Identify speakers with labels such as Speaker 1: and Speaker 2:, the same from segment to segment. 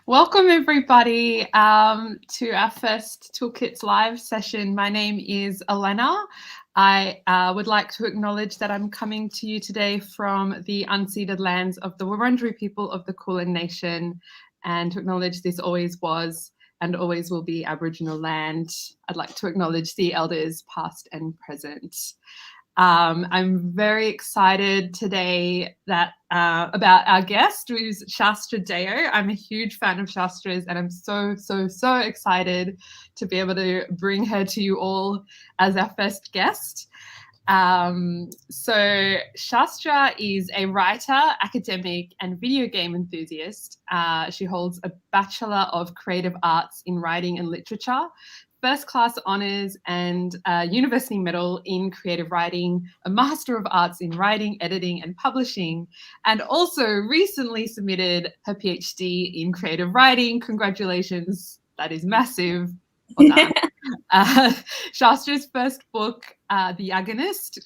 Speaker 1: Welcome everybody to our first Toolkits live session. My name is Elena. I would like to acknowledge that I'm coming to you today from the unceded lands of the Wurundjeri people of the Kulin Nation, and to acknowledge this always was and always will be Aboriginal land. I'd like to acknowledge the elders past and present. I'm very excited today about our guest, who's Shastra Deo. I'm a huge fan of Shastras, and I'm so excited to be able to bring her to you all as our first guest. So Shastra is a writer, academic, and video game enthusiast. She holds a Bachelor of Creative Arts in Writing and Literature, first-class honours and a university medal in creative writing, a Master of Arts in Writing, Editing and Publishing, and also recently submitted her PhD in creative writing. Congratulations, that is massive. Well done. Shastra's first book, The Agonist,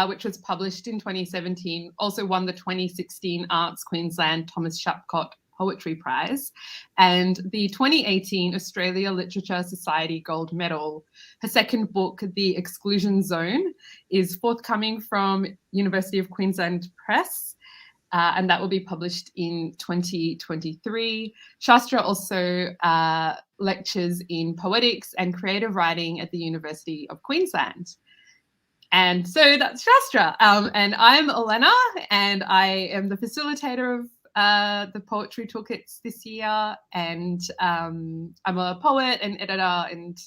Speaker 1: which was published in 2017, also won the 2016 Arts Queensland Thomas Shapcott Poetry Prize and the 2018 Australia Literature Society Gold Medal. Her second book, The Exclusion Zone, is forthcoming from University of Queensland Press, and that will be published in 2023. Shastra also lectures in poetics and creative writing at the University of Queensland. And so that's Shastra. And I'm Elena, and I am the facilitator of the Poetry Toolkits this year, and I'm a poet and editor and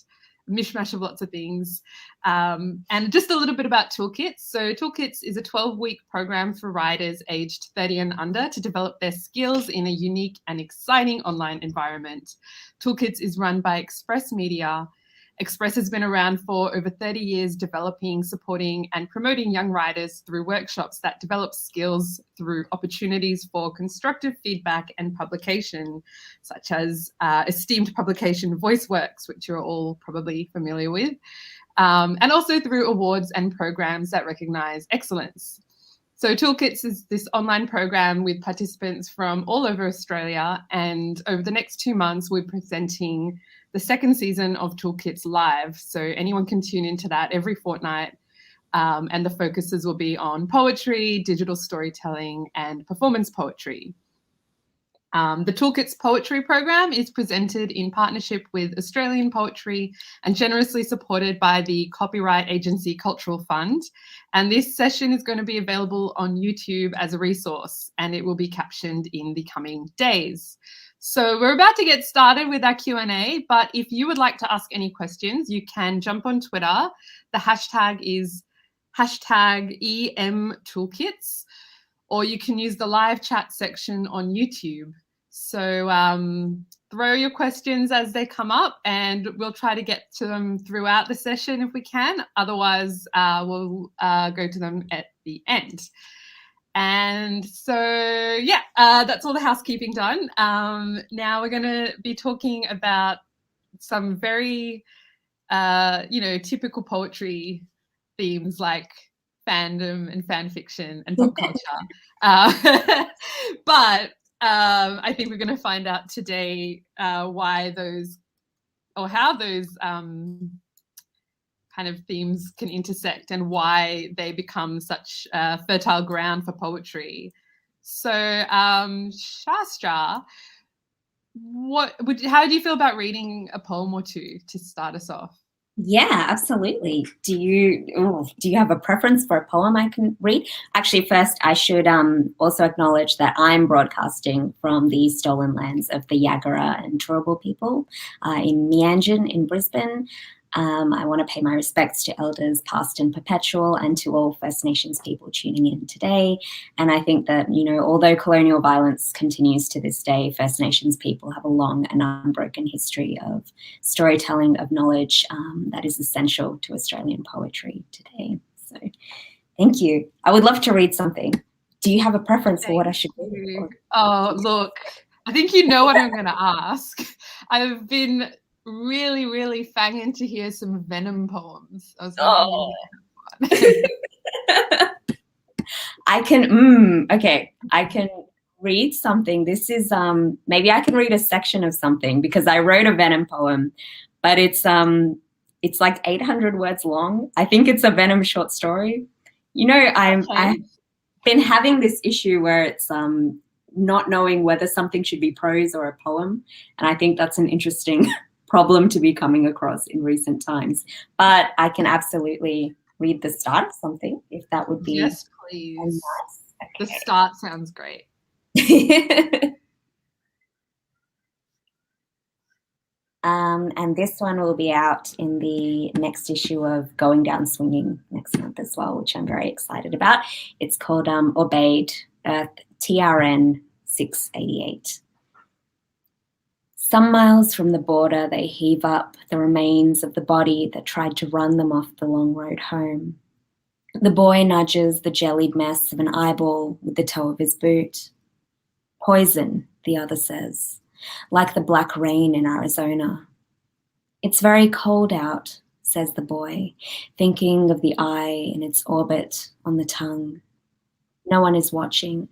Speaker 1: mishmash of lots of things. And just a little bit about Toolkits. So Toolkits is a 12-week program for writers aged 30 and under to develop their skills in a unique and exciting online environment. Toolkits is run by Express Media. Express has been around for over 30 years, developing, supporting and promoting young writers through workshops that develop skills through opportunities for constructive feedback and publication, such as esteemed publication VoiceWorks, which you're all probably familiar with, and also through awards and programs that recognise excellence. So Toolkits is this online program with participants from all over Australia, and over the next 2 months we're presenting the second season of Toolkits live. So anyone can tune into that every fortnight, and the focuses will be on poetry, digital storytelling and performance poetry. The Toolkits Poetry Program is presented in partnership with Australian Poetry and generously supported by the copyright agency Cultural Fund. And this session is going to be available on YouTube as a resource, and it will be captioned in the coming days. So we're about to get started with our Q&A, but if you would like to ask any questions, you can jump on Twitter. The hashtag is #EMToolkits, or you can use the live chat section on YouTube. So throw your questions as they come up, and we'll try to get to them throughout the session if we can. Otherwise, we'll go to them at the end. And so, yeah, that's all the housekeeping done. Now we're going to be talking about some very, typical poetry themes like fandom and fanfiction and pop culture. But I think we're going to find out today why those, or how those kind of themes can intersect and why they become such fertile ground for poetry. So Shastra, how do you feel about reading a poem or two to start us off?
Speaker 2: Yeah, absolutely. Do you have a preference for a poem I can read? Actually, first I should also acknowledge that I'm broadcasting from the stolen lands of the Yagara and Turrbal people in Meanjin in Brisbane. I want to pay my respects to elders past and perpetual, and to all First Nations people tuning in today. And I think that, although colonial violence continues to this day, First Nations people have a long and unbroken history of storytelling, of knowledge that is essential to Australian poetry today. So thank you. I would love to read something. Do you have a preference for what I should read?
Speaker 1: Oh, look, I think you know what I'm going to ask. I've been really fanging to hear some Venom poems. I was
Speaker 2: I can read something. This is maybe I can read a section of something because I wrote a Venom poem, but it's like 800 words long. I think it's a Venom short story. You know, I've been having this issue where it's not knowing whether something should be prose or a poem, and I think that's an interesting problem to be coming across in recent times. But I can absolutely read the start of something if that would be.
Speaker 1: Yes, please. Nice. Okay. The start sounds great.
Speaker 2: And this one will be out in the next issue of Going Down Swinging next month as well, which I'm very excited about. It's called Obeyed, Earth TRN 688. Some miles from the border, they heave up the remains of the body that tried to run them off the long road home. The boy nudges the jellied mess of an eyeball with the toe of his boot. Poison, the other says, like the black rain in Arizona. It's very cold out, says the boy, thinking of the eye in its orbit on the tongue. No one is watching.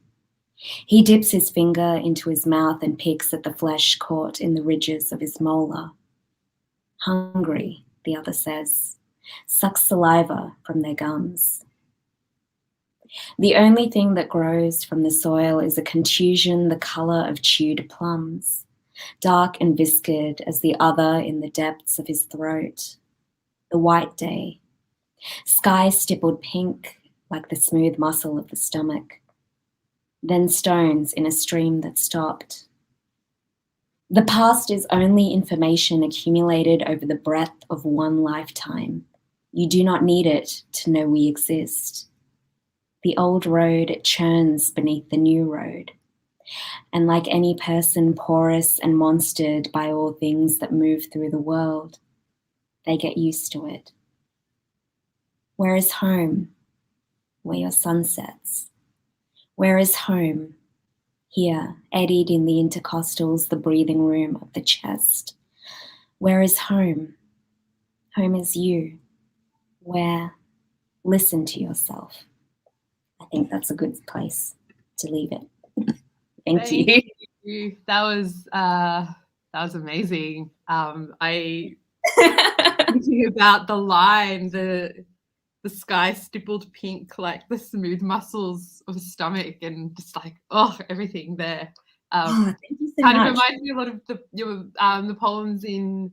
Speaker 2: He dips his finger into his mouth and picks at the flesh caught in the ridges of his molar. Hungry, the other says, sucks saliva from their gums. The only thing that grows from the soil is a contusion the colour of chewed plums, dark and viscid as the other in the depths of his throat. The white day, sky stippled pink like the smooth muscle of the stomach. Then stones in a stream that stopped. The past is only information accumulated over the breadth of one lifetime. You do not need it to know we exist. The old road churns beneath the new road. And like any person porous and monstered by all things that move through the world, they get used to it. Where is home? Where your sun sets. Where is home? Here, eddied in the intercostals, the breathing room of the chest. Where is home? Home is you. Where? Listen to yourself. I think that's a good place to leave it. Thank you.
Speaker 1: That was amazing. I thinking about the line, the sky stippled pink like the smooth muscles of a stomach, and just like everything there.
Speaker 2: Thank you so
Speaker 1: kind
Speaker 2: much.
Speaker 1: of reminds me a lot of the poems in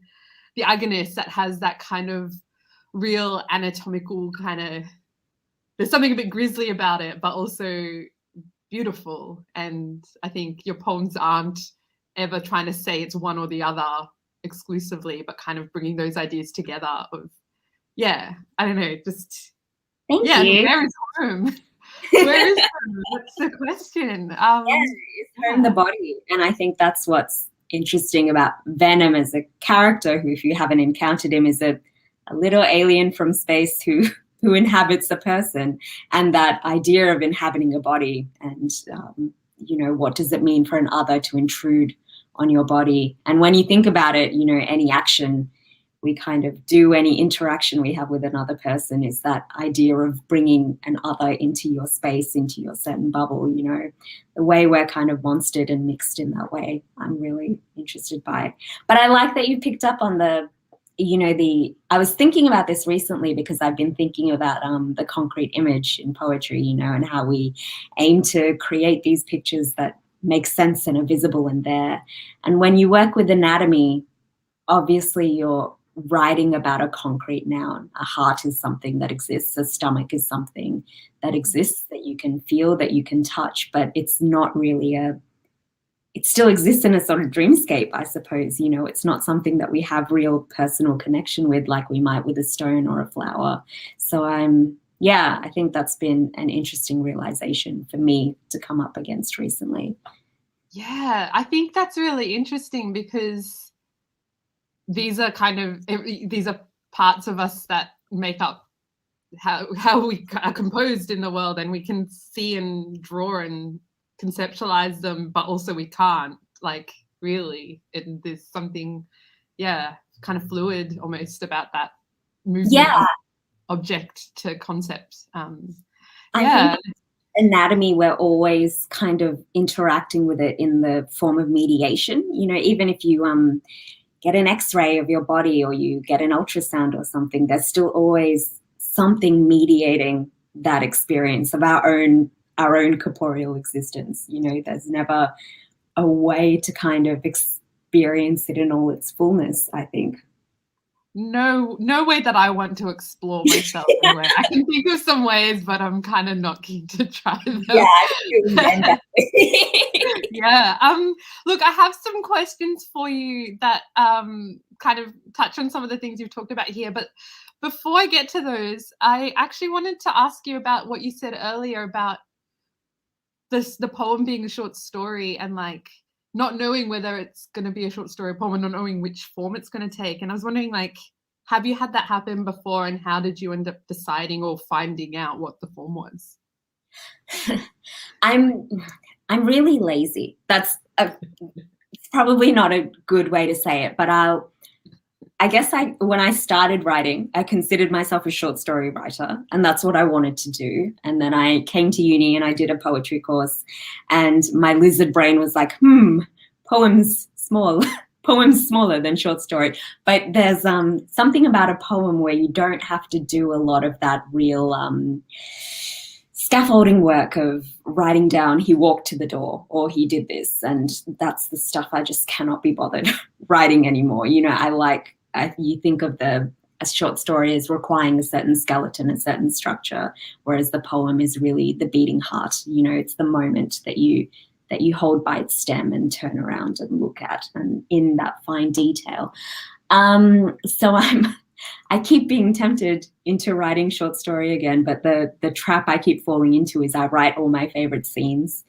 Speaker 1: The Agonist that has that kind of real anatomical kind of. There's something a bit grisly about it, but also beautiful. And I think your poems aren't ever trying to say it's one or the other exclusively, but kind of bringing those ideas together of, I don't know, just...
Speaker 2: Thank you.
Speaker 1: Where is home? Where is home? That's the question.
Speaker 2: It's home the body. And I think that's what's interesting about Venom as a character, who, if you haven't encountered him, is a little alien from space who inhabits a person, and that idea of inhabiting a body, and what does it mean for an other to intrude on your body? And when you think about it, any action we kind of do, any interaction we have with another person, is that idea of bringing an other into your space, into your certain bubble. The way we're kind of monstered and mixed in that way, I'm really interested by. But I like that you picked up on I was thinking about this recently because I've been thinking about the concrete image in poetry, and how we aim to create these pictures that make sense and are visible and there. And when you work with anatomy, obviously you're writing about a concrete noun. A heart is something that exists. A stomach is something that exists, that you can feel, that you can touch, but it's not really it still exists in a sort of dreamscape, I suppose. It's not something that we have real personal connection with like we might with a stone or a flower. So I think that's been an interesting realization for me to come up against recently.
Speaker 1: Yeah, I think that's really interesting because these are parts of us that make up how we are composed in the world, and we can see and draw and conceptualize them, but also we can't, like, really. There's something kind of fluid almost about that movement of object to concept.
Speaker 2: I think anatomy, we're always kind of interacting with it in the form of mediation. You know, even if you get an X-ray of your body or you get an ultrasound or something, there's still always something mediating that experience of our own corporeal existence. You know, there's never a way to kind of experience it in all its fullness, I think.
Speaker 1: No way that I want to explore myself anyway. I can think of some ways, but I'm kind of not keen to try them.
Speaker 2: Yeah,
Speaker 1: yeah. Look, I have some questions for you that kind of touch on some of the things you've talked about here. But before I get to those, I actually wanted to ask you about what you said earlier about the poem being a short story and like not knowing whether it's going to be a short story poem and not knowing which form it's going to take. And I was wondering, like, have you had that happen before, and how did you end up deciding or finding out what the form was?
Speaker 2: I'm really lazy. It's probably not a good way to say it, but I guess when I started writing, I considered myself a short story writer, and that's what I wanted to do. And then I came to uni and I did a poetry course, and my lizard brain was like, poems smaller than short story. But there's something about a poem where you don't have to do a lot of that real scaffolding work of writing down, he walked to the door or he did this. And that's the stuff I just cannot be bothered writing anymore. You know, you think of a short story as requiring a certain skeleton, a certain structure, whereas the poem is really the beating heart. You know, it's the moment that you hold by its stem and turn around and look at, and in that fine detail. So I keep being tempted into writing short story again, but the trap I keep falling into is I write all my favorite scenes,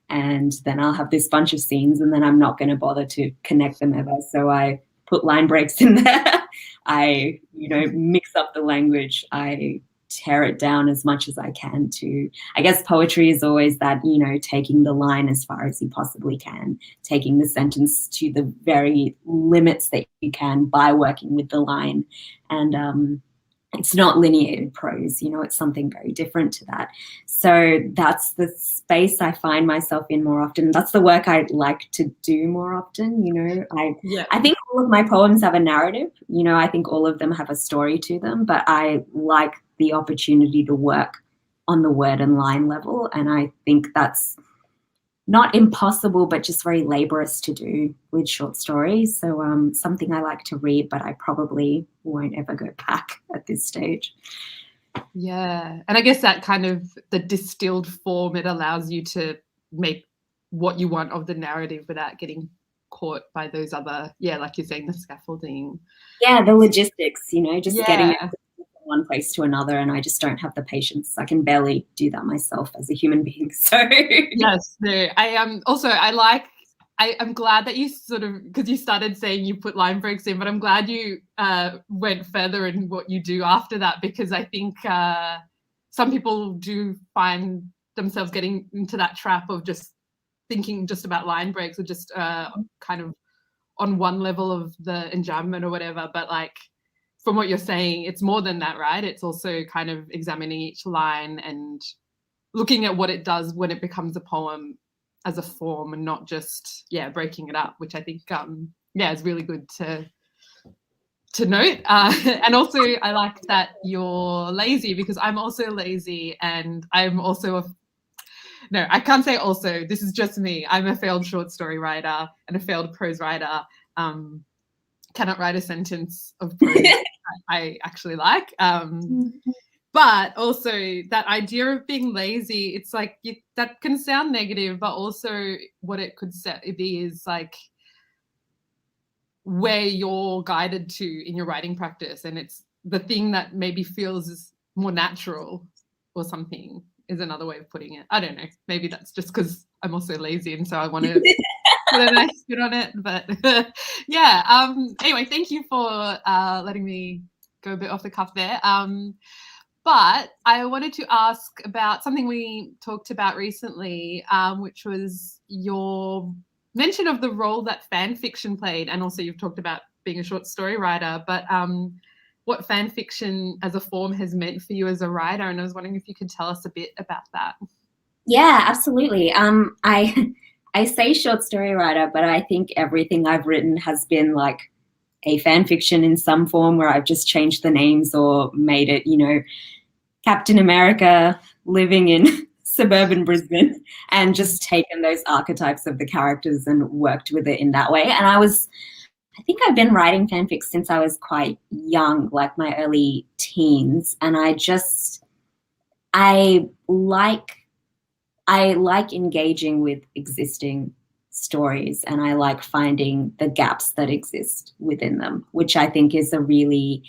Speaker 2: and then I'll have this bunch of scenes, and then I'm not going to bother to connect them ever. So I put line breaks in there. I, mix up the language. I tear it down as much as I can to, I guess poetry is always that, taking the line as far as you possibly can, taking the sentence to the very limits that you can by working with the line. And it's not lineated prose, it's something very different to that. So that's the space I find myself in more often. That's the work I'd like to do more often. I think all of my poems have a narrative. I think all of them have a story to them, but I like the opportunity to work on the word and line level. And I think that's not impossible, but just very laborious to do with short stories. So something I like to read, but I probably won't ever go back at this stage.
Speaker 1: Yeah. And I guess that kind of the distilled form, it allows you to make what you want of the narrative without getting caught by those other, like you're saying, the scaffolding.
Speaker 2: Yeah, the logistics, getting it from one place to another, and I just don't have the patience. I can barely do that myself as a human being. So
Speaker 1: yes, no. I'm glad that you sort of, because you started saying you put line breaks in, but I'm glad you went further in what you do after that, because I think some people do find themselves getting into that trap of just thinking just about line breaks or just kind of on one level of the enjambment or whatever. But like, from what you're saying, it's more than that, right? It's also kind of examining each line and looking at what it does when it becomes a poem as a form, and not just breaking it up, which I think is really good to note. And also I like that you're lazy, because I'm also lazy, and I'm also no, I can't say also, this is just me. I'm a failed short story writer and a failed prose writer. Cannot write a sentence of prose I actually like. But also that idea of being lazy, it's like that can sound negative, but also what it could be is like where you're guided to in your writing practice, and it's the thing that maybe feels more natural or something, is another way of putting it. I don't know. Maybe that's just because I'm also lazy, and so I want to put a nice spin on it. But anyway, thank you for letting me go a bit off the cuff there. But I wanted to ask about something we talked about recently, which was your mention of the role that fan fiction played, and also you've talked about being a short story writer, but what fan fiction as a form has meant for you as a writer, and I was wondering if you could tell us a bit about that.
Speaker 2: Yeah, absolutely. I say short story writer, but I think everything I've written has been like a fan fiction in some form where I've just changed the names or made it, Captain America living in suburban Brisbane and just taken those archetypes of the characters and worked with it in that way. And I think I've been writing fanfic since I was quite young, like my early teens. And I like I like engaging with existing stories and I like finding the gaps that exist within them, which I think is a really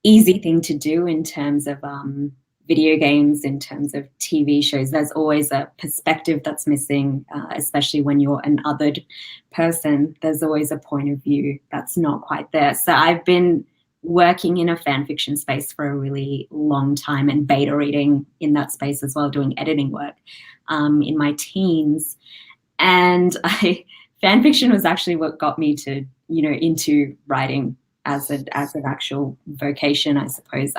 Speaker 2: easy thing to do in terms of video games, in terms of TV shows. There's always a perspective that's missing, especially when you're an othered person. There's always a point of view that's not quite there. So I've been working in a fan fiction space for a really long time and beta reading in that space as well, doing editing work in my teens. And fan fiction was actually what got me to, into writing as an actual vocation, I suppose.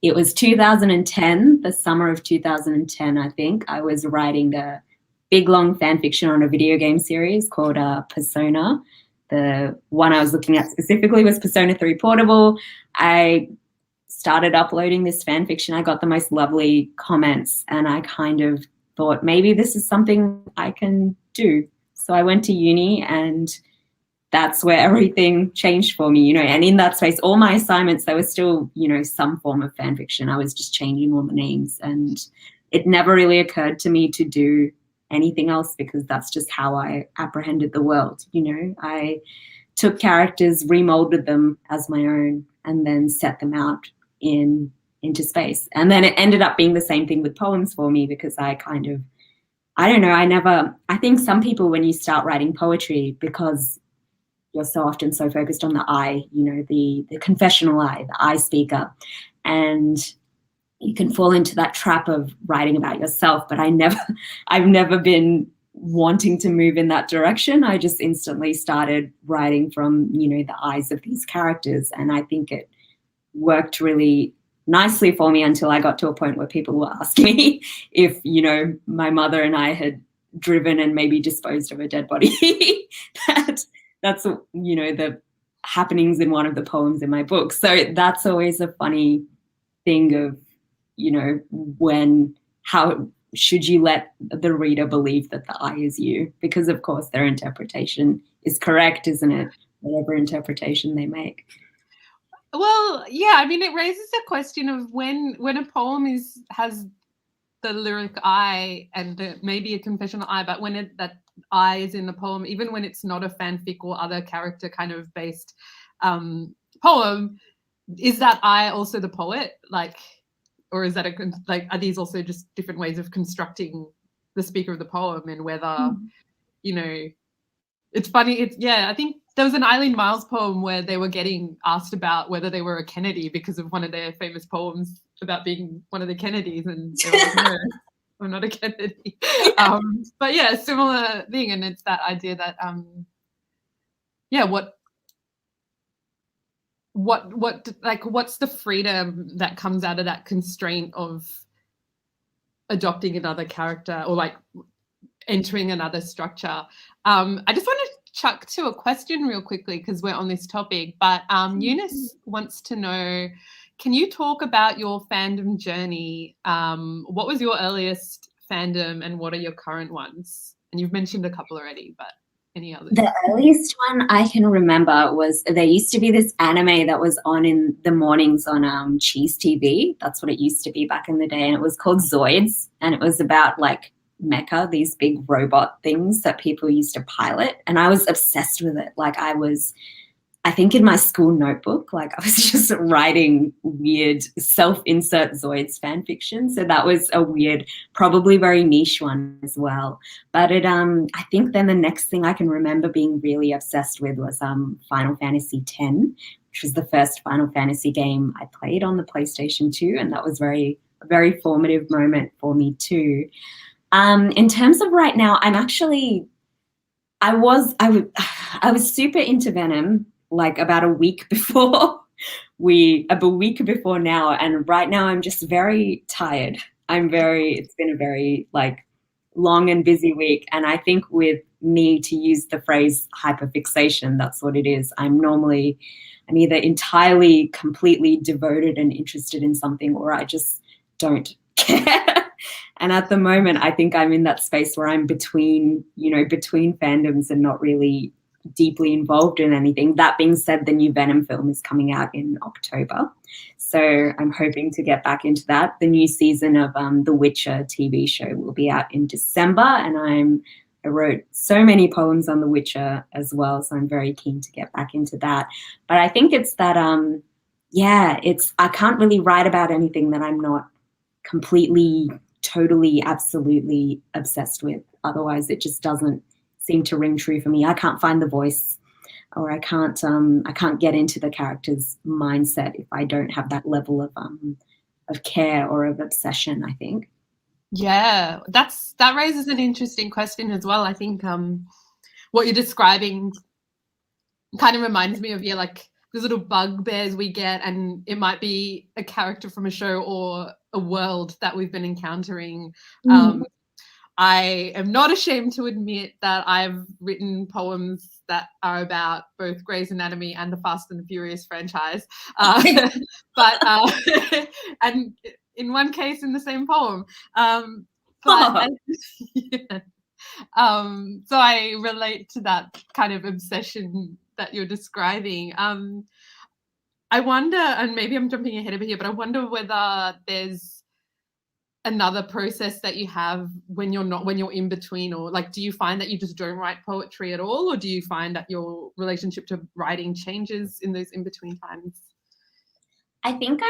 Speaker 2: It was 2010, the summer of 2010, I think. I was writing a big, long fan fiction on a video game series called Persona. The one I was looking at specifically was Persona 3 Portable. I started uploading this fan fiction. I got the most lovely comments, and I kind of thought maybe this is something I can do. So I went to uni, and that's where everything changed for me, and in that space, all my assignments, there was still, some form of fan fiction. I was just changing all the names, and it never really occurred to me to do anything else because that's just how I apprehended the world. I took characters, remolded them as my own, and then set them out into space. And then it ended up being the same thing with poems for me because I don't know, I think some people, when you start writing poetry, because you're so often so focused on the I, the confessional I, the I speaker, and you can fall into that trap of writing about yourself. But I've never been wanting to move in that direction. I just instantly started writing from, the eyes of these characters. And I think it worked really nicely for me until I got to a point where people were asking me if, my mother and I had driven and maybe disposed of a dead body. That's the happenings in one of the poems in my book. So that's always a funny thing of, how should you let the reader believe that the I is you? Because of course their interpretation is correct, isn't it? Whatever interpretation they make.
Speaker 1: Well, yeah, I mean, it raises a question of when a poem has the lyric I and maybe a confessional I, but when that I is in the poem, even when it's not a fanfic or other character kind of based poem, is that I also the poet? Or is that are these also just different ways of constructing the speaker of the poem, and whether, it's funny. I think there was an Eileen Myles poem where they were getting asked about whether they were a Kennedy because of one of their famous poems about being one of the Kennedys, and they were like, no, I'm not a Kennedy. But yeah, similar thing, and it's that idea that what's the freedom that comes out of that constraint of adopting another character or entering another structure. I just want to chuck to a question real quickly because we're on this topic, but Eunice wants to know, can you talk about your fandom journey? What was your earliest fandom and what are your current ones? And you've mentioned a couple already, but any others?
Speaker 2: The earliest one I can remember was there used to be this anime that was on in the mornings on Cheese TV. That's what it used to be back in the day. And it was called Zoids. And it was about mecha, these big robot things that people used to pilot. And I was obsessed with it. I think in my school notebook, I was just writing weird self-insert Zoids fan fiction. So that was a weird, probably very niche one as well. But I think then the next thing I can remember being really obsessed with was Final Fantasy X, which was the first Final Fantasy game I played on the PlayStation 2. And that was a very formative moment for me too. In terms of right now, I was super into Venom about a week before now, and right now I'm just very tired. It's been a very like long and busy week. And I think with me, to use the phrase hyperfixation, that's what it is. I'm either entirely, completely devoted and interested in something, or I just don't care. And at the moment, I think I'm in that space where I'm between fandoms and not really deeply involved in anything. That being said, the new Venom film is coming out in October. So I'm hoping to get back into that. The new season of The Witcher TV show will be out in December, and I wrote so many poems on The Witcher as well, so I'm very keen to get back into that. But I think it's that, I can't really write about anything that I'm not completely, totally, absolutely obsessed with. Otherwise, it just doesn't seem to ring true for me. I can't find the voice, or I can't get into the character's mindset if I don't have that level of care or of obsession, I think.
Speaker 1: Yeah, that raises an interesting question as well. I think what you're describing kind of reminds me of like the little bugbears we get, and it might be a character from a show or a world that we've been encountering. I am not ashamed to admit that I've written poems that are about both Grey's Anatomy and the Fast and the Furious franchise, but and in one case in the same poem. Yeah. So I relate to that kind of obsession that you're describing. I wonder, and maybe I'm jumping ahead over here, but I wonder whether there's another process that you have when you're in between, or like, do you find that you just don't write poetry at all, or do you find that your relationship to writing changes in those in between times?
Speaker 2: I think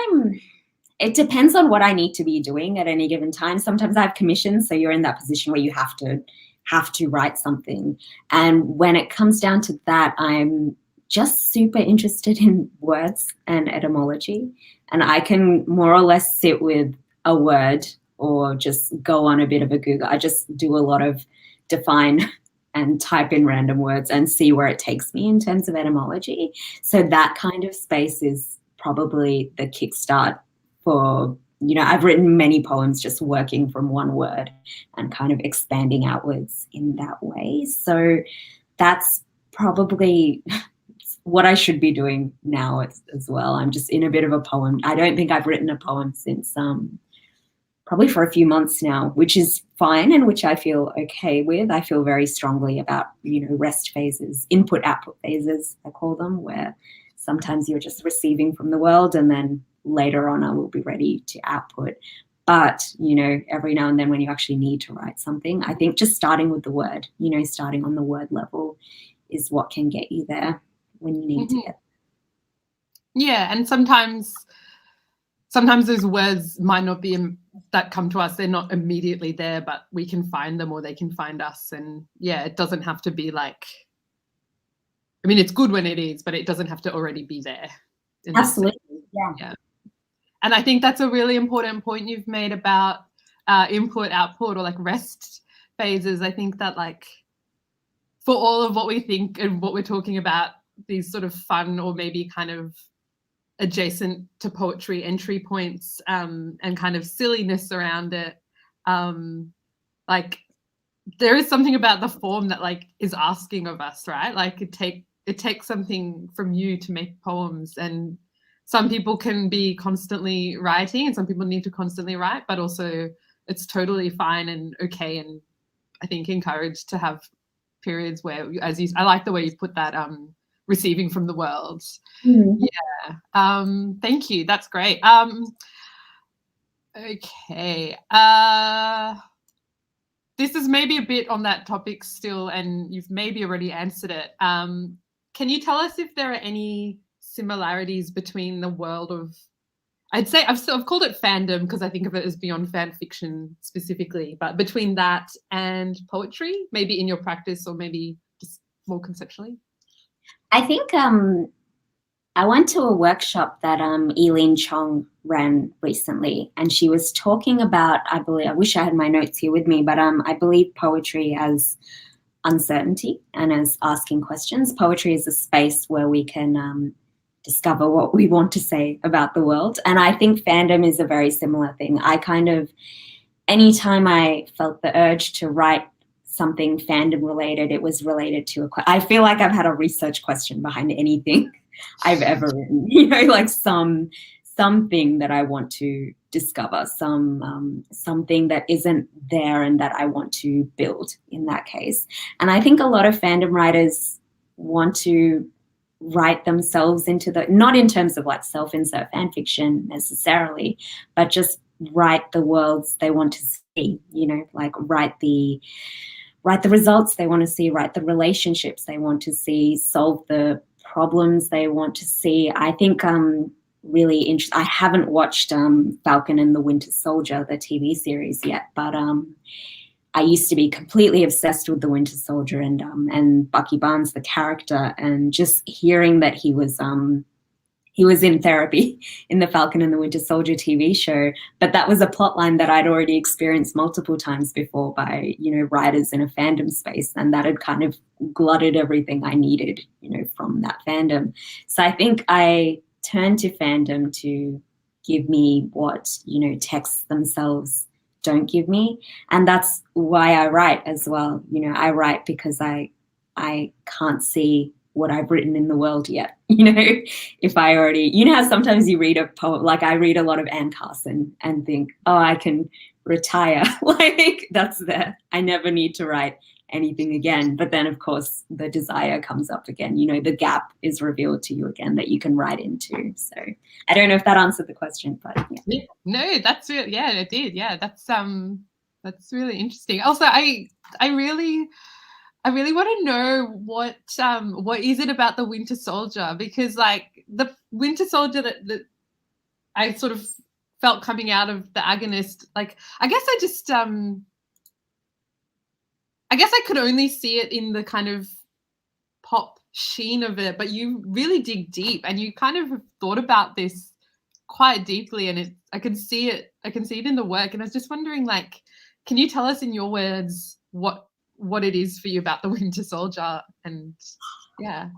Speaker 2: it depends on what I need to be doing at any given time. Sometimes I have commissions, so you're in that position where you have to write something. And when it comes down to that, I'm just super interested in words and etymology. And I can more or less sit with a word or just go on a bit of a Google. I just do a lot of define and type in random words and see where it takes me in terms of etymology. So that kind of space is probably the kickstart for, I've written many poems just working from one word and kind of expanding outwards in that way. So that's probably what I should be doing now as well. I'm just in a bit of a poem. I don't think I've written a poem since probably for a few months now, which is fine and which I feel okay with. I feel very strongly about, rest phases, input-output phases, I call them, where sometimes you're just receiving from the world and then later on I will be ready to output. But, every now and then when you actually need to write something, I think just starting with the word, starting on the word level is what can get you there when you need to get there.
Speaker 1: Yeah, and sometimes those words might not be that come to us. They're not immediately there, but we can find them or they can find us. And yeah, it doesn't have to be like, I mean, it's good when it is, but it doesn't have to already be there.
Speaker 2: Absolutely, yeah.
Speaker 1: And I think that's a really important point you've made about input, output, or like rest phases. I think that like for all of what we think and what we're talking about, these sort of fun or maybe kind of adjacent to poetry entry points and kind of silliness around it, like there is something about the form that like is asking of us, right? Like it takes something from you to make poems, and some people can be constantly writing and some people need to constantly write, but also it's totally fine and okay, and I think encouraged to have periods where, I like the way you put that, receiving from the world. Yeah. Thank you. That's great. Okay. This is maybe a bit on that topic still, and you've maybe already answered it. Can you tell us if there are any similarities between the world of, I'd say I've called it fandom because I think of it as beyond fan fiction specifically, but between that and poetry, maybe in your practice or maybe just more conceptually?
Speaker 2: I think I went to a workshop that Eileen Chong ran recently, and she was talking about, I wish I had my notes here with me, but I believe poetry as uncertainty and as asking questions. Poetry is a space where we can discover what we want to say about the world. And I think fandom is a very similar thing. I kind of anytime I felt the urge to write something fandom related, it was related to I feel like I've had a research question behind anything I've ever written, like something that I want to discover, something that isn't there and that I want to build in that case. And I think a lot of fandom writers want to write themselves into not in terms of like self-insert fan fiction necessarily, but just write the worlds they want to see, like write the results they want to see, write the relationships they want to see, solve the problems they want to see. I think really interesting. I haven't watched Falcon and the Winter Soldier, the TV series yet, but I used to be completely obsessed with the Winter Soldier and Bucky Barnes, the character, and just hearing that he was in therapy in the Falcon and the Winter Soldier TV show, but that was a plot line that I'd already experienced multiple times before by, writers in a fandom space, and that had kind of glutted everything I needed, from that fandom. So I think I turned to fandom to give me what, texts themselves don't give me. And that's why I write as well. I write because I can't see what I've written in the world yet. If I already, how sometimes you read a poem, like I read a lot of Anne Carson and think, oh, I can retire. Like that's there. I never need to write anything again. But then of course the desire comes up again, the gap is revealed to you again that you can write into. So I don't know if that answered the question, but yeah.
Speaker 1: No, that's really, yeah, it did. Yeah, that's really interesting. Also, I really want to know what is it about the Winter Soldier, because like the Winter Soldier that I sort of felt coming out of the Agonist, like I guess I could only see it in the kind of pop sheen of it, but you really dig deep and you kind of have thought about this quite deeply, and I can see it in the work. And I was just wondering, like, can you tell us in your words what it is for you about the Winter Soldier? And yeah,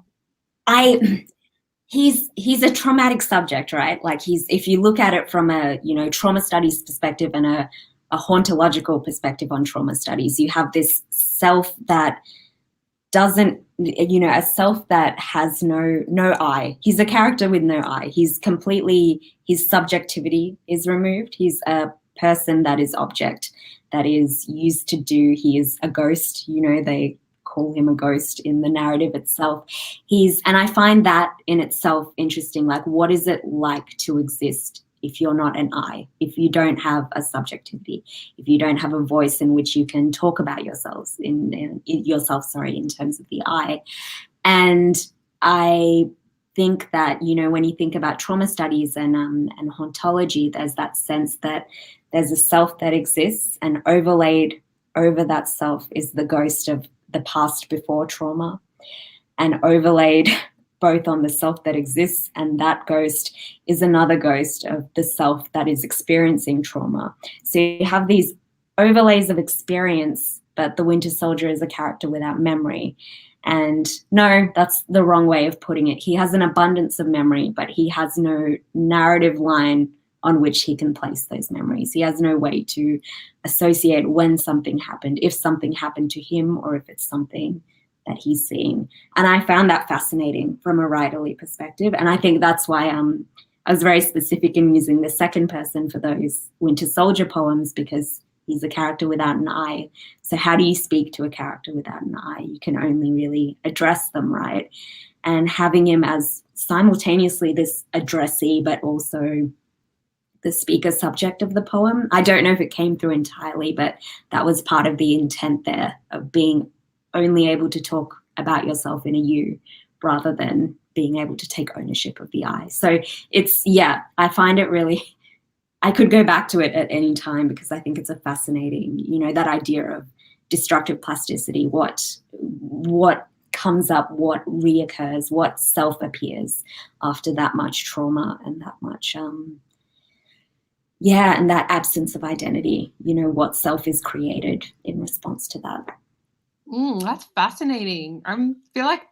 Speaker 2: he's a traumatic subject, right? Like if you look at it from a trauma studies perspective and a hauntological perspective on trauma studies, you have this self that doesn't, a self that has no I. He's a character with no I. His subjectivity is removed. He's a person that is object, that is used to do. He is a ghost, they call him a ghost in the narrative itself. And I find that in itself interesting. Like, what is it like to exist if you're not an I, if you don't have a subjectivity, if you don't have a voice in which you can talk about yourselves in terms of the I? And I think that, when you think about trauma studies and hauntology, there's that sense that there's a self that exists, and overlaid over that self is the ghost of the past before trauma, and overlaid both on the self that exists and that ghost is another ghost of the self that is experiencing trauma. So you have these overlays of experience, but the Winter Soldier is a character without memory. And no, that's the wrong way of putting it. He has an abundance of memory, but he has no narrative line on which he can place those memories. He has no way to associate when something happened, if something happened to him, or if it's something that he's seeing. And I found that fascinating from a writerly perspective. And I think that's why I was very specific in using the second person for those Winter Soldier poems, because he's a character without an I. So how do you speak to a character without an I? You can only really address them, right? And having him as simultaneously this addressee, but also the speaker subject of the poem. I don't know if it came through entirely, but that was part of the intent there, of being only able to talk about yourself in a you rather than being able to take ownership of the I. So I find it really, I could go back to it at any time because I think it's a fascinating, that idea of destructive plasticity, what comes up, what reoccurs, what self appears after that much trauma and that much, and that absence of identity, what self is created in response to that.
Speaker 1: That's fascinating. I feel like,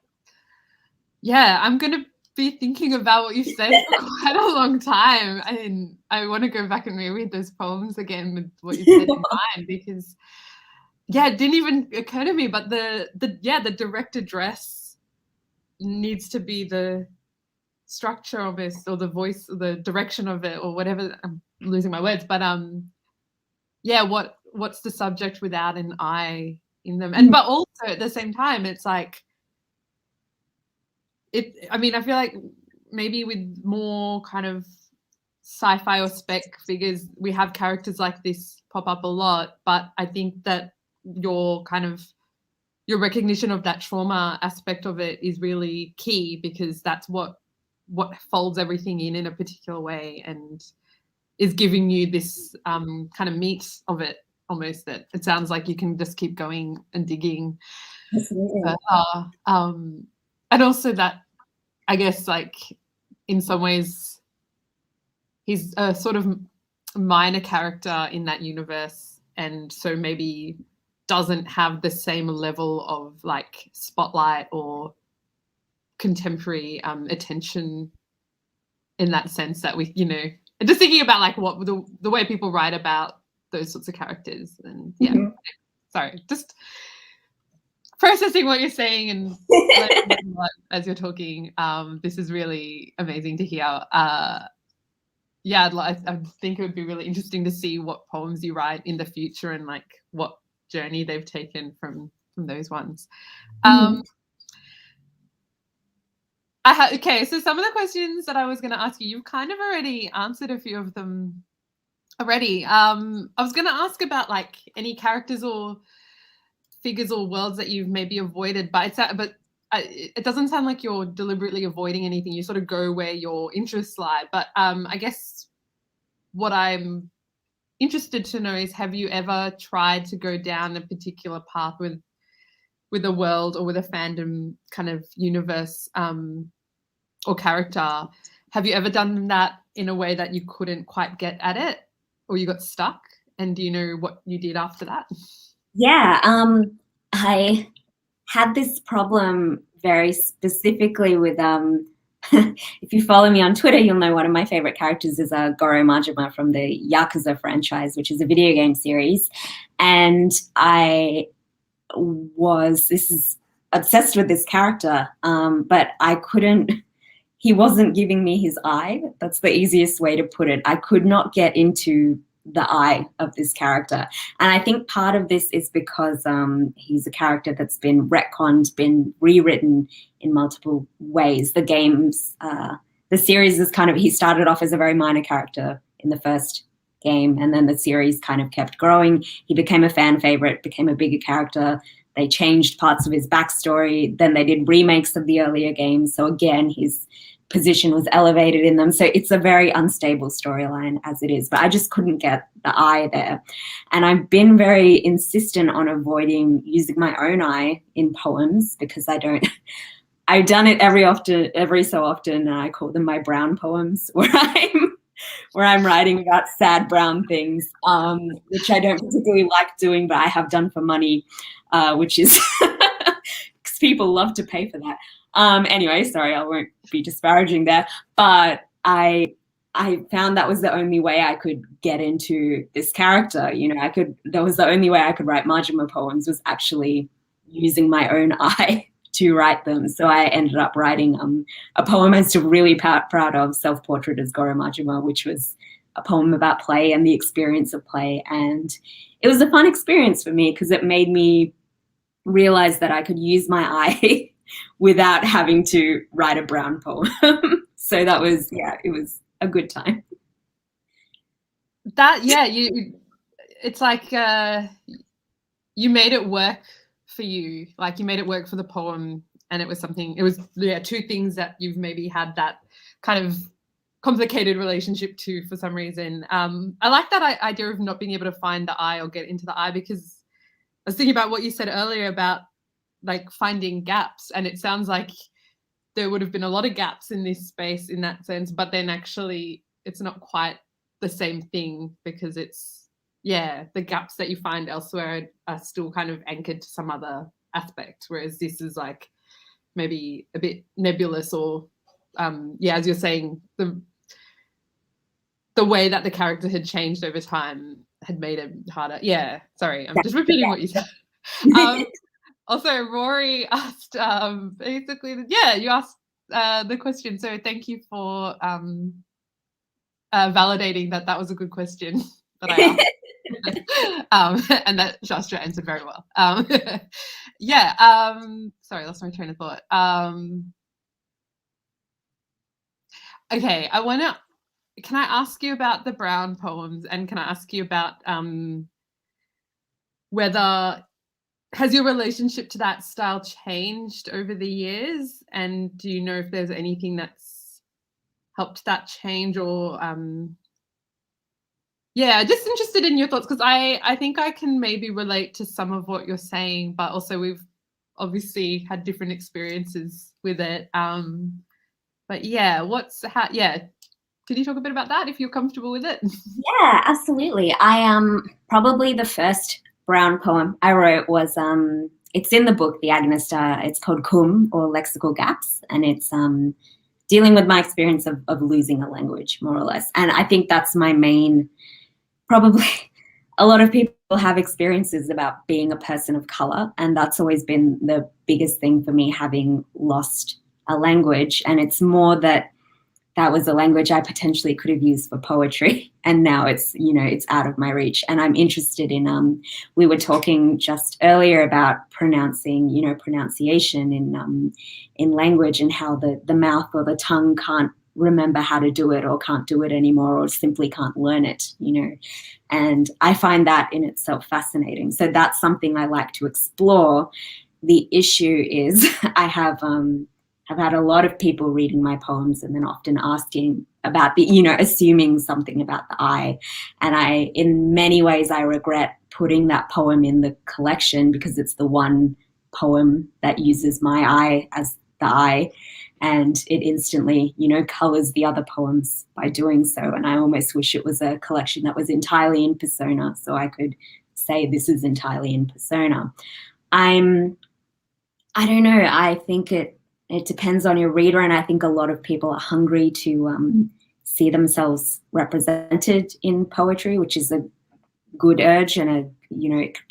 Speaker 1: I'm going to be thinking about what you said for quite a long time. And I want to go back and reread those poems again with what you said in mind, because it didn't even occur to me. But the direct address needs to be the structure of it, or the voice, or the direction of it, or whatever. I'm losing my words, but what's the subject without an I in them? And but also at the same time, it's like I feel like maybe with more kind of sci-fi or spec figures, we have characters like this pop up a lot, but I think that your recognition of that trauma aspect of it is really key, because that's what folds everything in a particular way and is giving you this kind of meat of it, almost, that it sounds like you can just keep going and digging. And also that, I guess, like, in some ways he's a sort of minor character in that universe, and so maybe doesn't have the same level of like spotlight or contemporary attention in that sense, that we, just thinking about like what the way people write about those sorts of characters. And sorry, just processing what you're saying and as you're talking. This is really amazing to hear. I think it would be really interesting to see what poems you write in the future, and like what journey they've taken from those ones. Okay, so some of the questions that I was going to ask you, you've kind of already answered a few of them already. I was going to ask about like any characters or figures or worlds that you've maybe avoided, but it doesn't sound like you're deliberately avoiding anything. You sort of go where your interests lie. But I guess what I'm interested to know is, have you ever tried to go down a particular path with a world or with a fandom kind of universe or character? Have you ever done that in a way that you couldn't quite get at it, or you got stuck? And do you know what you did after that?
Speaker 2: Yeah, I had this problem very specifically with, if you follow me on Twitter, you'll know one of my favorite characters is Goro Majima from the Yakuza franchise, which is a video game series. And I was obsessed with this character, but I couldn't, he wasn't giving me his eye. That's the easiest way to put it. I could not get into the eye of this character. And I think part of this is because he's a character that's been retconned, been rewritten in multiple ways. The games, the series is he started off as a very minor character in the first game, and then the series kind of kept growing. He became a fan favorite, became a bigger character. They changed parts of his backstory. Then they did remakes of the earlier games. So again, his position was elevated in them. So it's a very unstable storyline as it is, but I just couldn't get the eye there. And I've been very insistent on avoiding using my own eye in poems, because I've done it every so often, and I call them my brown poems, where I'm writing about sad brown things, which I don't particularly like doing, but I have done for money, which is because people love to pay for that. Anyway, sorry, I won't be disparaging there, but I found that was the only way I could get into this character. That was the only way I could write Majima poems, was actually using my own eye to write them. So I ended up writing a poem I'm still really proud of, Self-Portrait as Goro Majima, which was a poem about play and the experience of play. And it was a fun experience for me, because it made me realize that I could use my eye without having to write a brown poem. So that was, it was a good time.
Speaker 1: It's like you made it work for you. Like, you made it work for the poem, and it was two things that you've maybe had that kind of complicated relationship to for some reason. I like that idea of not being able to find the eye or get into the eye, because I was thinking about what you said earlier about like finding gaps, and it sounds like there would have been a lot of gaps in this space in that sense, but then actually it's not quite the same thing, because it's the gaps that you find elsewhere are still kind of anchored to some other aspect, whereas this is like maybe a bit nebulous or yeah, as you're saying, the way that the character had changed over time had made it harder. Yeah, sorry, I'm just repeating what you said. Also, Rory asked basically, yeah, you asked the question. So thank you for validating that was a good question that I asked. And that Shastra answered very well. Yeah, sorry, lost my train of thought. Okay, can I ask you about the Brown poems, and can I ask you about whether has your relationship to that style changed over the years, and do you know if there's anything that's helped that change, or yeah, just interested in your thoughts, because I think I can maybe relate to some of what you're saying, but also we've obviously had different experiences with it. But yeah, can you talk a bit about that if you're comfortable with it?
Speaker 2: Yeah, absolutely. Probably the first Brown poem I wrote was it's in the book, The Agonist. It's called Kum, or Lexical Gaps, and it's dealing with my experience of losing a language, more or less. And I think that's my main, probably a lot of people have experiences about being a person of color, and that's always been the biggest thing for me, having lost a language. And it's more that was a language I potentially could have used for poetry, and now it's, it's out of my reach. And I'm interested in, we were talking just earlier about pronunciation in language, and how the mouth or the tongue can't remember how to do it, or can't do it anymore, or simply can't learn it, and I find that in itself fascinating. So that's something I like to explore. The issue is I've had a lot of people reading my poems and then often asking about assuming something about the I. And in many ways, I regret putting that poem in the collection, because it's the one poem that uses my I as the I. And it instantly, colors the other poems by doing so. And I almost wish it was a collection that was entirely in persona, so I could say this is entirely in persona. I don't know. I think it depends on your reader, and I think a lot of people are hungry to see themselves represented in poetry, which is a good urge and a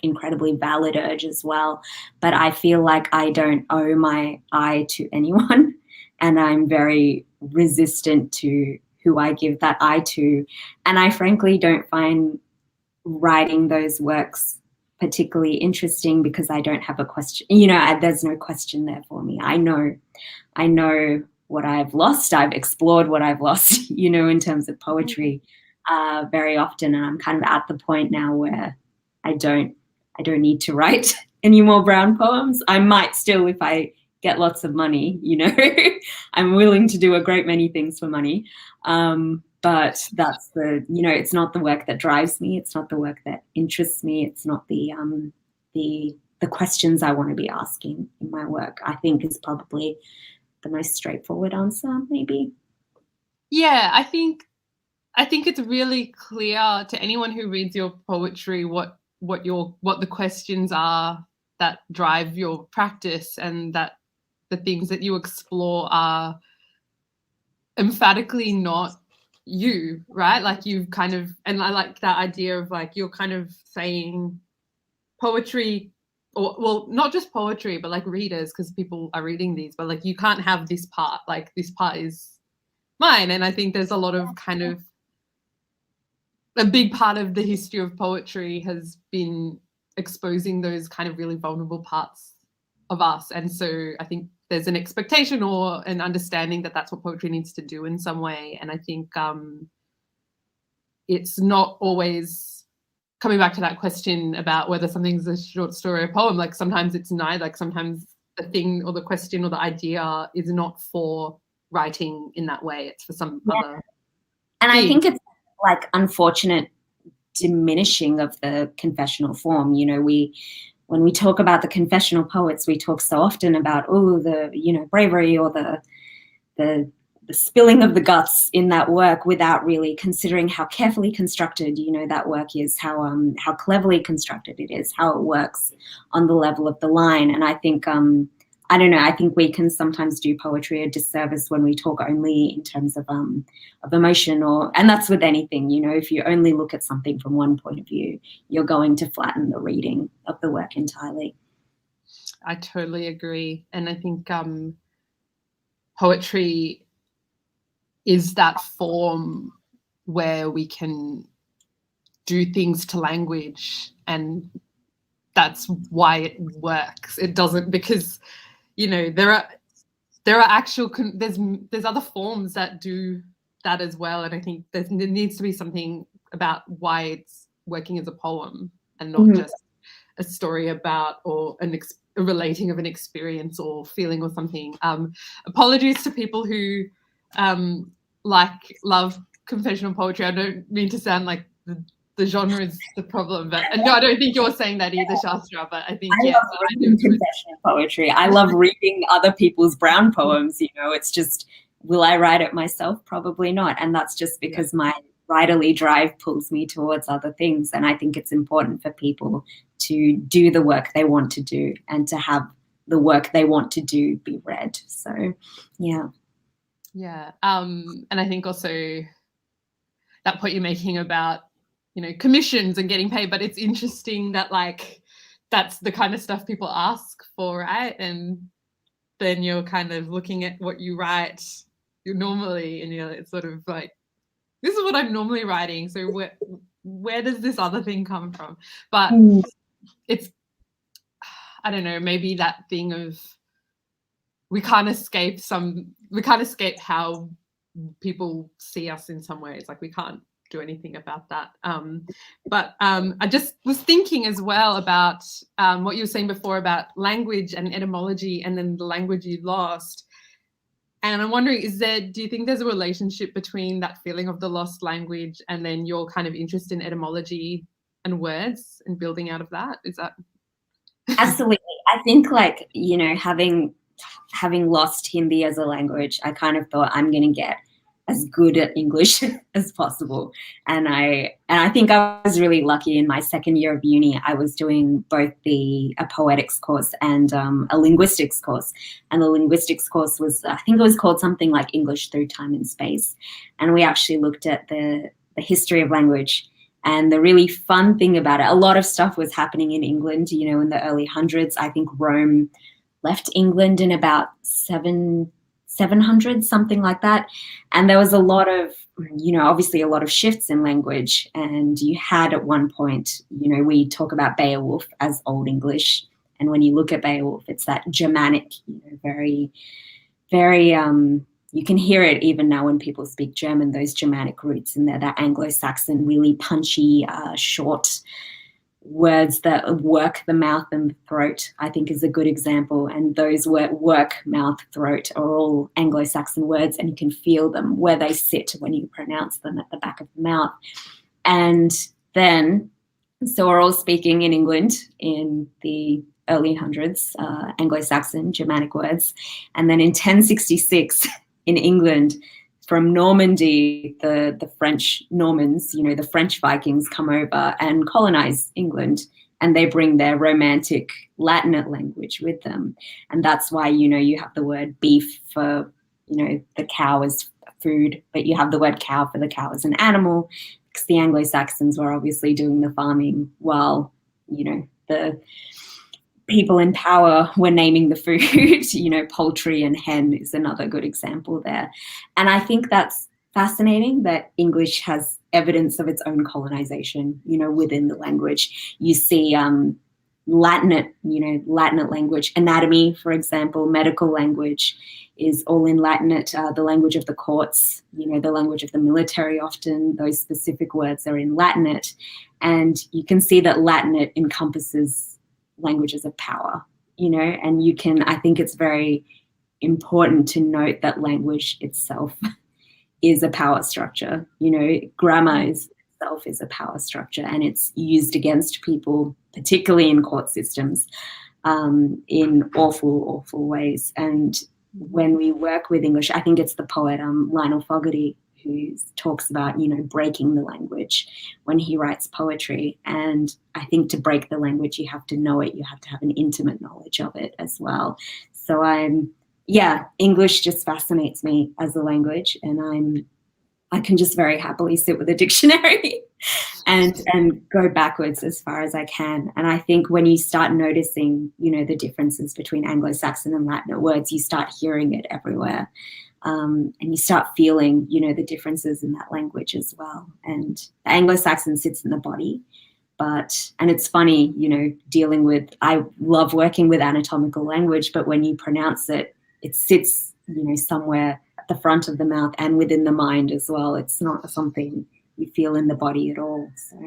Speaker 2: incredibly valid urge as well. But I feel like I don't owe my I to anyone, and I'm very resistant to who I give that I to. And I frankly don't find writing those works particularly interesting, because I don't have a question, there's no question there for me. I know what I've lost. I've explored what I've lost, in terms of poetry very often. And I'm kind of at the point now where I don't need to write any more Brown poems. I might still, if I get lots of money, I'm willing to do a great many things for money. But that's it's not the work that drives me. It's not the work that interests me. It's not the questions I want to be asking in my work, I think, is probably the most straightforward answer, maybe.
Speaker 1: Yeah, I think it's really clear to anyone who reads your poetry what the questions are that drive your practice, and that the things that you explore are emphatically not you, right? Like you've kind of, and I like that idea of like you're kind of saying poetry, or well, not just poetry, but like readers, because people are reading these, but like you can't have this part, like this part is mine. And I think there's a lot of kind of a big part of the history of poetry has been exposing those kind of really vulnerable parts of us. And so I think there's an expectation or an understanding that that's what poetry needs to do in some way. And I think it's not always coming back to that question about whether something's a short story or poem. Like sometimes it's neither. Like sometimes the thing or the question or the idea is not for writing in that way. It's for some other
Speaker 2: And
Speaker 1: thing.
Speaker 2: I think it's like unfortunate diminishing of the confessional form. When we talk about the confessional poets, we talk so often about the bravery or the spilling of the guts in that work, without really considering how carefully constructed that work is, how cleverly constructed it is, how it works on the level of the line. And I think I don't know, I think we can sometimes do poetry a disservice when we talk only in terms of emotion, and that's with anything, you know, if you only look at something from one point of view, you're going to flatten the reading of the work entirely.
Speaker 1: I totally agree. And I think poetry is that form where we can do things to language, and that's why it works. It doesn't, because, you know, there are actual there's other forms that do that as well, and I think there needs to be something about why it's working as a poem and not just a story about or a relating of an experience or feeling or something. Apologies to people who love confessional poetry. I don't mean to sound like the genre is the problem, but no, I don't think you're saying that either, Shastra. But I think
Speaker 2: I love reading confessional poetry. I love reading other people's brown poems. You know, it's just, will I write it myself? Probably not, and that's just because my writerly drive pulls me towards other things. And I think it's important for people to do the work they want to do and to have the work they want to do be read. So, yeah.
Speaker 1: Yeah, and I think also that point you're making about, you know, commissions and getting paid, but it's interesting that like that's the kind of stuff people ask for, right? And then you're kind of looking at what you write normally, and it's sort of like, this is what I'm normally writing, so where does this other thing come from? But it's, I don't know, maybe that thing of we can't escape how people see us in some ways. Like we can't do anything about that. But I just was thinking as well about what you were saying before about language and etymology, and then the language you lost. And I'm wondering, do you think there's a relationship between that feeling of the lost language and then your kind of interest in etymology and words and building out of that? Is that?
Speaker 2: Absolutely. I think, like, you know, having lost Hindi as a language, I kind of thought I'm going to get as good at English as possible. And I think I was really lucky. In my second year of uni, I was doing both a poetics course and a linguistics course. And the linguistics course was, I think it was called something like English Through Time and Space. And we actually looked at the history of language. And the really fun thing about it, a lot of stuff was happening in England, you know, in the early hundreds. I think Rome left England in about 700, something like that. And there was a lot of, you know, obviously a lot of shifts in language. And you had at one point, you know, we talk about Beowulf as Old English. And when you look at Beowulf, it's that Germanic, you know, very, very, you can hear it even now when people speak German, those Germanic roots in there, that Anglo-Saxon, really punchy, short words that work the mouth and the throat, I think is a good example. And those work, mouth, throat are all Anglo-Saxon words, and you can feel them where they sit when you pronounce them at the back of the mouth. And then, so we're all speaking in England in the early hundreds, Anglo-Saxon, Germanic words. And then in 1066 in England, from Normandy, the French Normans, you know, the French Vikings come over and colonize England, and they bring their romantic Latinate language with them. And that's why, you know, you have the word beef for, you know, the cow as food, but you have the word cow for the cow as an animal, because the Anglo-Saxons were obviously doing the farming while, you know, the people in power were naming the food. You know, poultry and hen is another good example there. And I think that's fascinating that English has evidence of its own colonization, you know, within the language. You see Latinate, you know, Latinate language, anatomy, for example, medical language is all in Latinate, the language of the courts, you know, the language of the military often, those specific words are in Latinate. And you can see that Latinate encompasses languages of power, you know, and you can, I think it's very important to note that language itself is a power structure, you know, grammar itself is a power structure, and it's used against people, particularly in court systems, in awful, awful ways. And when we work with English, I think it's the poet Lionel Fogarty who talks about, you know, breaking the language when he writes poetry. And I think to break the language, you have to know it. You have to have an intimate knowledge of it as well. So English just fascinates me as a language, and I can just very happily sit with a dictionary and go backwards as far as I can. And I think when you start noticing, the differences between Anglo-Saxon and Latin words, you start hearing it everywhere. And you start feeling, the differences in that language as well. And the Anglo-Saxon sits in the body. And it's funny, I love working with anatomical language, but when you pronounce it, it sits, somewhere at the front of the mouth and within the mind as well. It's not something you feel in the body at all. So,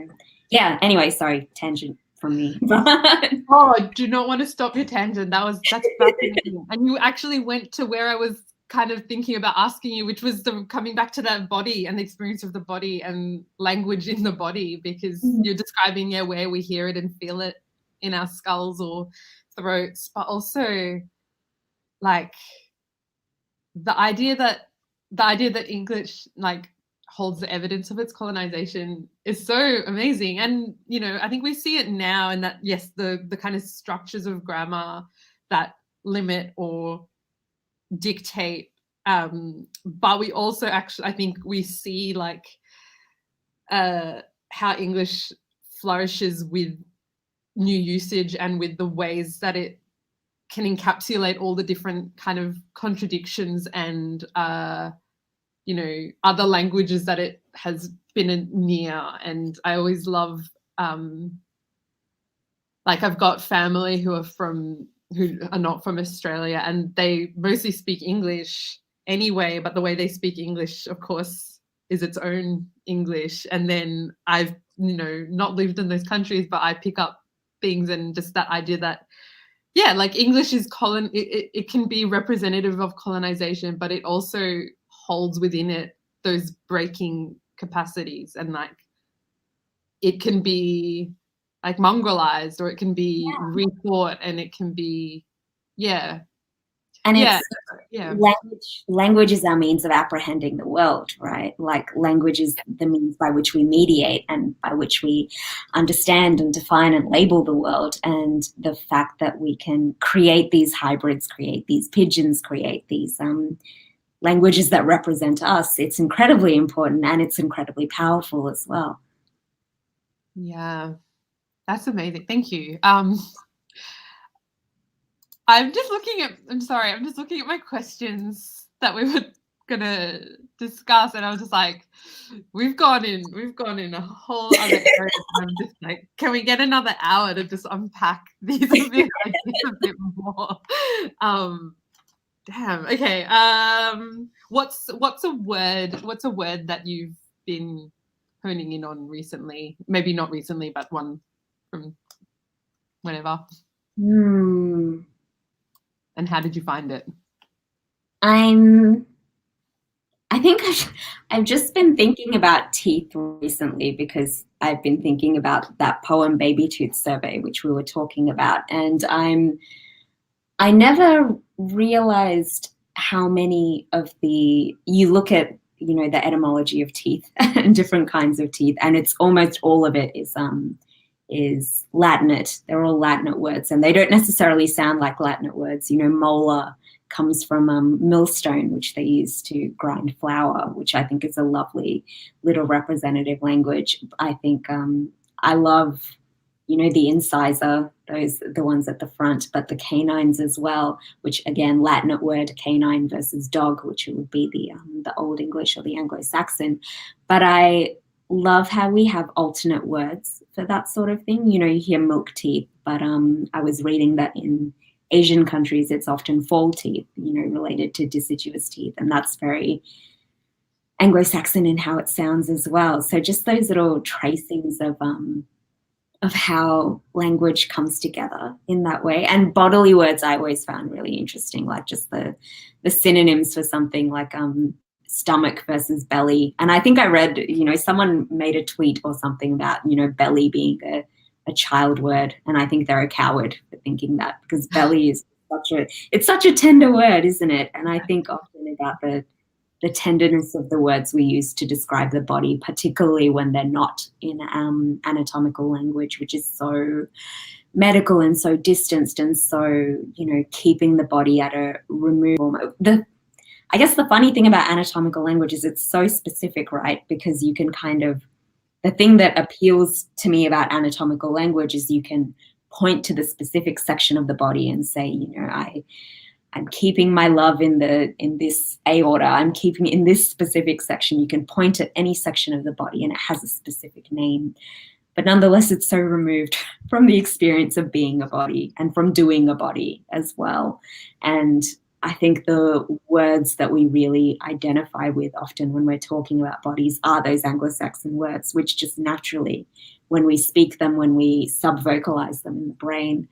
Speaker 2: yeah, anyway, sorry, tangent from me.
Speaker 1: Oh, I do not want to stop your tangent. That's fascinating. And you actually went to where I was kind of thinking about asking you, which was coming back to that body and the experience of the body and language in the body, because you're describing where we hear it and feel it in our skulls or throats, but also like the idea that English like holds the evidence of its colonization is so amazing. And I think we see it now in that, yes, the kind of structures of grammar that limit or dictate, but we also actually, I think we see like how English flourishes with new usage and with the ways that it can encapsulate all the different kind of contradictions and other languages that it has been near. And I always love like I've got family who are not from Australia, and they mostly speak English anyway, but the way they speak English, of course, is its own English. And then I've, not lived in those countries, but I pick up things, and just that idea that, like English is it can be representative of colonization, but it also holds within it those breaking capacities, and like it can be like mongrelized, or it can be rethought, and it can be and
Speaker 2: language is our means of apprehending the world, right? Like language is the means by which we mediate and by which we understand and define and label the world. And the fact that we can create these hybrids, create these pigeons, create these languages that represent us, it's incredibly important, and it's incredibly powerful as well.
Speaker 1: Yeah, that's amazing. Thank you. I'm just looking at my questions that we were gonna discuss, and I was just like, we've gone in a whole other area. I'm just like, can we get another hour to just unpack these a bit more? Damn. Okay. What's a word that you've been honing in on recently? Maybe not recently, but one from whenever. And how did you find it?
Speaker 2: I think I've just been thinking about teeth recently, because I've been thinking about that poem Baby Tooth Survey, which we were talking about. And I never realized how many of you look at, the etymology of teeth and different kinds of teeth, and it's almost all of it is Latinate. They're all Latinate words, and they don't necessarily sound like Latinate words. molar comes from millstone, which they use to grind flour, which I think is a lovely little representative language. I think I love, the incisor, the ones at the front, but the canines as well, which again, Latinate word canine versus dog, which would be the Old English or the Anglo-Saxon. But I love how we have alternate words for that sort of thing. You hear milk teeth, but I was reading that in Asian countries it's often fall teeth, related to deciduous teeth, and that's very Anglo-Saxon in how it sounds as well. So just those little tracings of how language comes together in that way. And bodily words I always found really interesting, like just the synonyms for something like stomach versus belly. And I think I read, someone made a tweet or something about, belly being a child word. And I think they're a coward for thinking that, because belly is such a tender word, isn't it? And I think often about the tenderness of the words we use to describe the body, particularly when they're not in anatomical language, which is so medical and so distanced and so, you know, keeping the body at a removal. I guess the funny thing about anatomical language is it's so specific, right? Because you can kind of, the thing that appeals to me about anatomical language is you can point to the specific section of the body and say, you know, I'm keeping my love in this aorta. I'm keeping in this specific section. You can point at any section of the body and it has a specific name. But nonetheless, it's so removed from the experience of being a body and from doing a body as well. And I think the words that we really identify with often when we're talking about bodies are those Anglo-Saxon words, which just naturally, when we speak them, when we sub-vocalize them in the brain,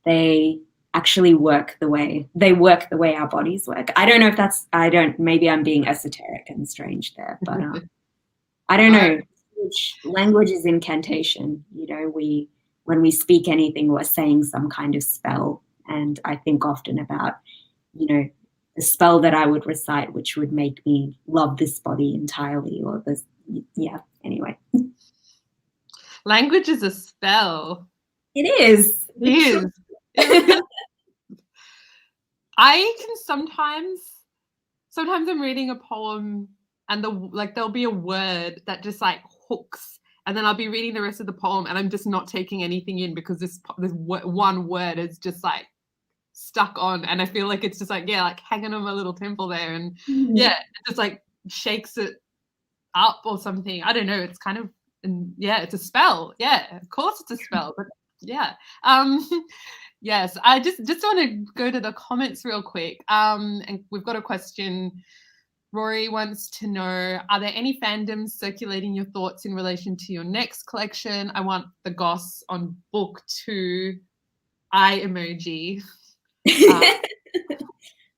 Speaker 2: they actually work the way our bodies work. I don't know if maybe I'm being esoteric and strange there, but I don't know. Language is incantation. You know, when we speak anything, we're saying some kind of spell. And I think often about, you know, the spell that I would recite, which would make me love this body entirely, or this, yeah, anyway.
Speaker 1: Language is a spell.
Speaker 2: It is.
Speaker 1: It is. I can sometimes I'm reading a poem and there'll be a word that just like hooks, and then I'll be reading the rest of the poem and I'm just not taking anything in because this one word is just like stuck on, and I feel like it's just like, yeah, like hanging on my little temple there, and yeah, it just like shakes it up or something. I don't know. It's kind of, yeah, it's a spell. Yeah, of course it's a spell, but yeah. Yes, I just want to go to the comments real quick. And we've got a question. Rory wants to know, are there any fandoms circulating your thoughts in relation to your next collection? I want the goss on book 2, eye emoji.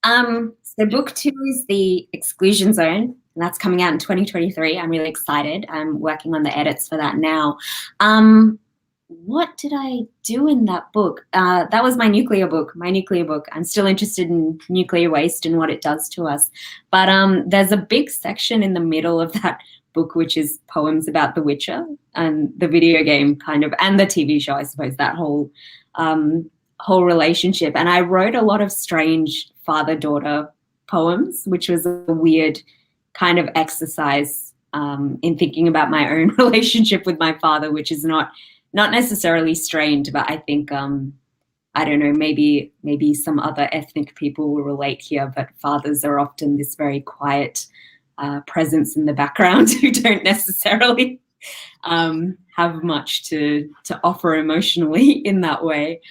Speaker 2: So book 2 is The Exclusion Zone, and that's coming out in 2023. I'm really excited. I'm working on the edits for that now. What did I do in that book? That was my nuclear book. I'm still interested in nuclear waste and what it does to us. But there's a big section in the middle of that book which is poems about The Witcher and the video game kind of, and the TV show, I suppose, that whole relationship. And I wrote a lot of strange father-daughter poems, which was a weird kind of exercise in thinking about my own relationship with my father, which is not necessarily strained, but I think, I don't know, maybe some other ethnic people will relate here, but fathers are often this very quiet presence in the background who don't necessarily have much to offer emotionally in that way.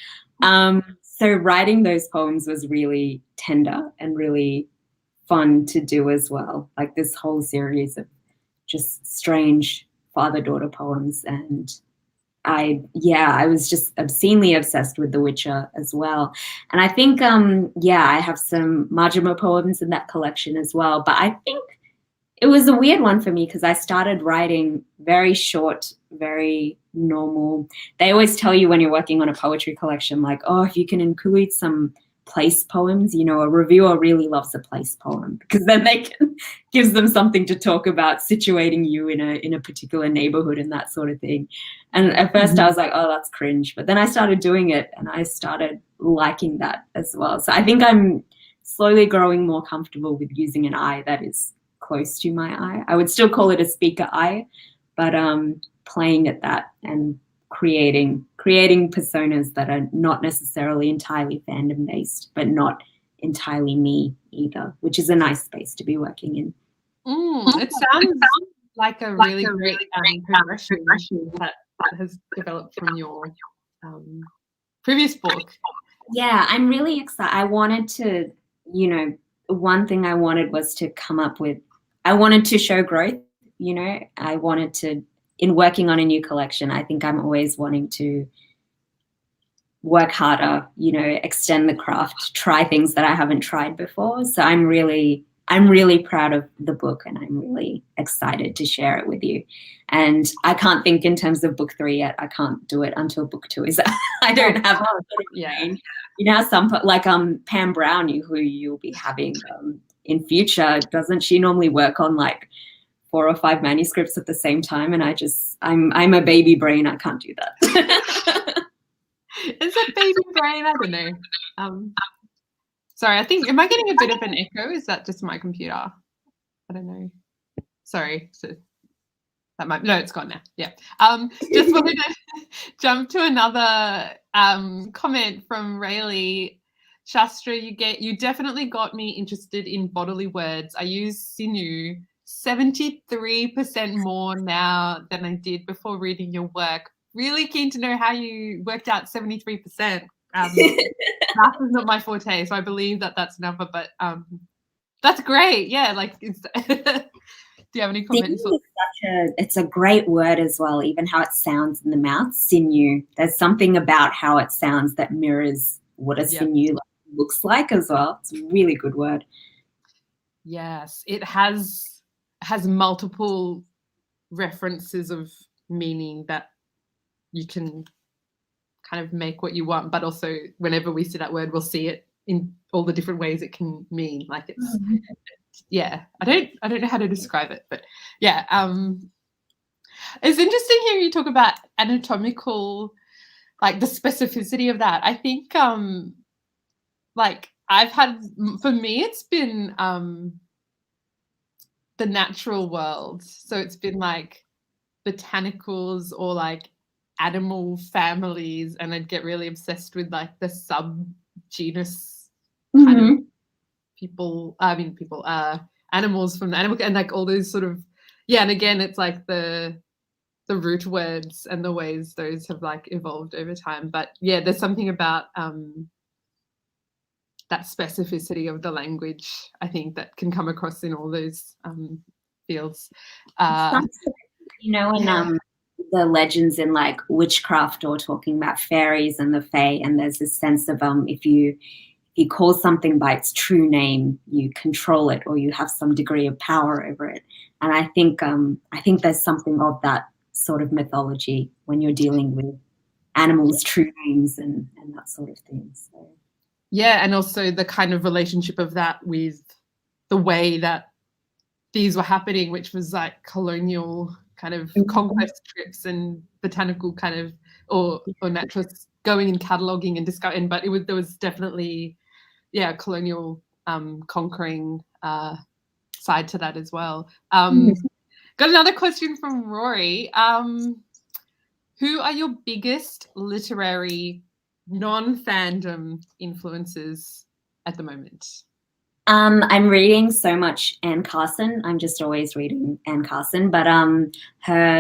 Speaker 2: So writing those poems was really tender and really fun to do as well, like this whole series of just strange father-daughter poems. And I was just obscenely obsessed with The Witcher as well. And I think, I have some Majima poems in that collection as well. But I think it was a weird one for me because I started writing very short, very normal. They always tell you when you're working on a poetry collection, like, oh, if you can include some place poems, you know, a reviewer really loves a place poem because then gives them something to talk about, situating you in a particular neighborhood and that sort of thing. And at first I was like, oh, that's cringe. But then I started doing it and I started liking that as well. So I think I'm slowly growing more comfortable with using an eye that is close to my eye. I would still call it a speaker eye, but playing at that and creating personas that are not necessarily entirely fandom based, but not entirely me either, which is a nice space to be working in.
Speaker 1: It sounds like a really great progression that has developed from your previous book.
Speaker 2: Yeah, I'm really excited. I wanted to, you know, one thing I wanted was to come up with, I wanted to show growth, you know, I wanted to, in working on a new collection, I think I'm always wanting to work harder, you know, extend the craft, try things that I haven't tried before. So I'm really proud of the book and I'm really excited to share it with you. And I can't think in terms of book 3 yet. I can't do it until book 2 is I don't have you know, some like Pam Brown, who you'll be having in future, doesn't she normally work on like 4 or 5 manuscripts at the same time? And I'm a baby brain. I can't do that.
Speaker 1: Is it baby brain? I don't know. Sorry, I think, am I getting a bit of an echo? Is that just my computer? I don't know. Sorry. So that might, no, it's gone now. Yeah. Just wanted to jump to another comment from Rayleigh. Shastra, you definitely got me interested in bodily words. I use sinew 73% more now than I did before reading your work. Really keen to know how you worked out 73%. Math is not my forte, so I believe that that's a number, but that's great. Yeah, like, do you have any comments?
Speaker 2: It's a great word as well, even how it sounds in the mouth, sinew. There's something about how it sounds that mirrors what a sinew looks like as well. It's a really good word.
Speaker 1: Yes, it has multiple references of meaning that you can kind of make what you want, but also whenever we see that word, we'll see it in all the different ways it can mean. Like it's yeah, I don't know how to describe it, but yeah, it's interesting hearing you talk about anatomical, like the specificity of that. I think like for me it's been the natural world, so it's been like botanicals or like animal families, and I'd get really obsessed with like the subgenus kind of animals from the animal, and like all those sort of, and again it's like the root words and the ways those have like evolved over time. But yeah, there's something about that specificity of the language, I think, that can come across in all those fields.
Speaker 2: In the legends in like witchcraft or talking about fairies and the fae, and there's this sense of if you call something by its true name, you control it or you have some degree of power over it. And I think there's something of that sort of mythology when you're dealing with animals' true names and that sort of thing. So.
Speaker 1: Yeah, and also the kind of relationship of that with the way that these were happening, which was like colonial kind of conquest trips and botanical kind of or naturalists going and cataloguing and discovering. But there was definitely colonial conquering side to that as well. Got another question from Rory. Who are your biggest literary non-fandom influences at the moment?
Speaker 2: I'm reading so much Anne Carson. I'm just always reading Anne Carson, but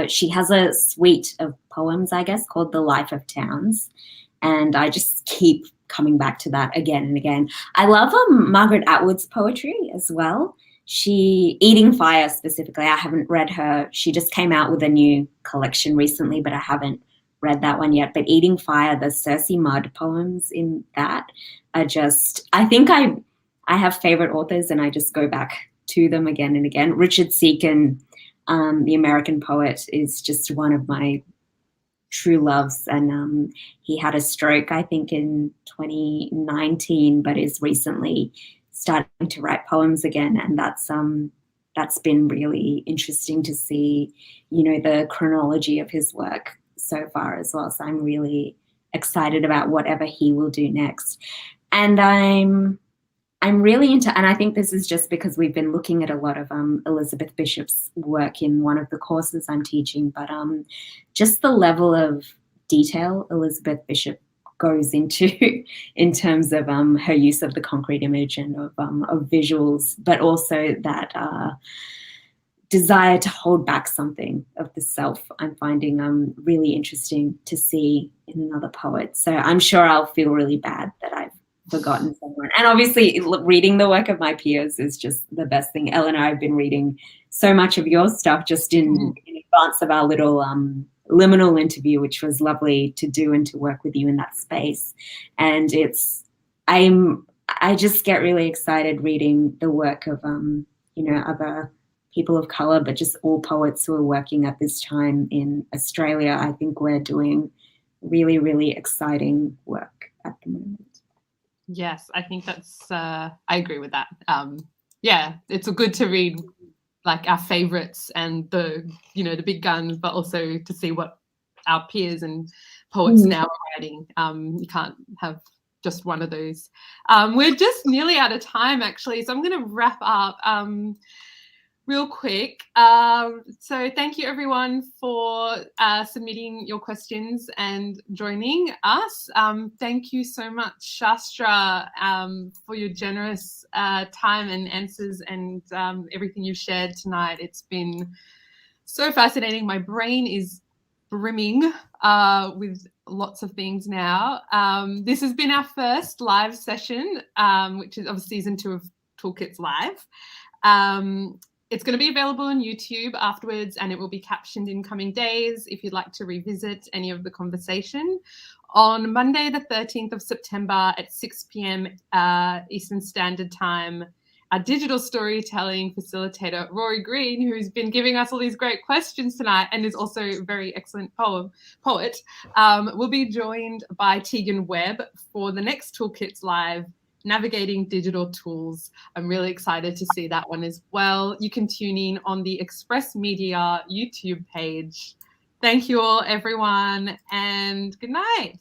Speaker 2: she has a suite of poems, I guess, called The Life of Towns, and I just keep coming back to that again and again. I love Margaret Atwood's poetry as well. Eating Fire specifically, I haven't read her. She just came out with a new collection recently, but I haven't read that one yet. But Eating Fire, the Circe Mudd poems in that are just, I think I have favorite authors and I just go back to them again and again. Richard Seacon, the American poet, is just one of my true loves, and he had a stroke, I think, in 2019, but is recently starting to write poems again, and that's been really interesting to see, the chronology of his work so far as well. So I'm really excited about whatever he will do next. And I'm really into, and I think this is just because we've been looking at a lot of Elizabeth Bishop's work in one of the courses I'm teaching, but just the level of detail Elizabeth Bishop goes into in terms of her use of the concrete image and of visuals, but also that desire to hold back something of the self, I'm finding really interesting to see in another poet. So I'm sure I'll feel really bad that I've forgotten someone. And obviously reading the work of my peers is just the best thing. Elena, I've been reading so much of your stuff just in advance of our little liminal interview, which was lovely to do and to work with you in that space. And I just get really excited reading the work of other people of color, but just all poets who are working at this time in Australia. I think we're doing really, really exciting work at the moment.
Speaker 1: Yes, I think that's, I agree with that. It's good to read like our favorites and the big guns, but also to see what our peers and poets now are writing. You can't have just one of those. We're just nearly out of time, actually, so I'm going to wrap up real quick. So thank you, everyone, for submitting your questions and joining us. Thank you so much, Shastra, for your generous time and answers and everything you've shared tonight. It's been so fascinating. My brain is brimming with lots of things now. This has been our first live session, which is of season 2 of Toolkits Live. It's going to be available on YouTube afterwards, and it will be captioned in coming days if you'd like to revisit any of the conversation. On Monday, the 13th of September at 6 p.m. Eastern Standard Time, our digital storytelling facilitator, Rory Green, who's been giving us all these great questions tonight and is also a very excellent poet, will be joined by Tegan Webb for the next Toolkits Live, Navigating Digital Tools. I'm really excited to see that one as well. You can tune in on the Express Media YouTube page. Thank you all, everyone, and good night.